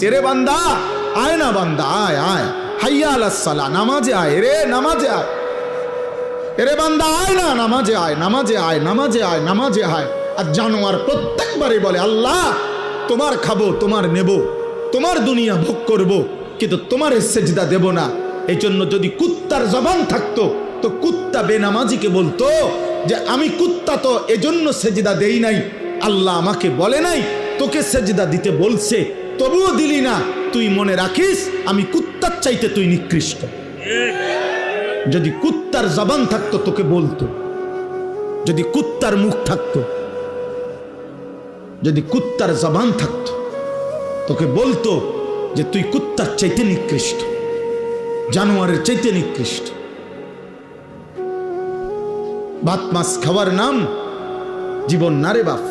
এরে বান্দা আয় না, বান্দা আয় আয়, হাইয়া আলাস সালাহ, নামাজে আয় রে, নামাজে আয়। এরে বান্দা আয় না, নামাজে আয়, নামাজে আয়, নামাজে আয়, নামাজে আয়। আর জানোয়ার প্রত্যেকবারই বলে আল্লাহ তোমার খাবো, তোমার নেব, তোমার দুনিয়া ভোগ করব, কিন্তু তোমার সেজদা দেব না। এই জন্য যদি কুত্তার জবান থাকতো তো কুত্তা বেনামাজিকে বলতো যে আমি কুত্তা তো এজন্য সেজদা দেই নাই, আল্লাহ আমাকে বলে নাই তোকে সেজদা দিতে বলছে, তবুও দিলি না, তুই মনে রাখিস আমি কুত্তার চাইতে তুই নিকৃষ্ট। যদি কুত্তার জবান থাকতো তোকে বলতো, যদি কুত্তার মুখ থাকতো, যদি কুত্তার জবান থাকতো তোকে বলতো যে তুই কুত্তার চাইতে নিকৃষ্ট, জানোয়ারের চাইতে নিকৃষ্ট। ভাত মাছ খাওয়ার নাম জীবন না রে বাপ।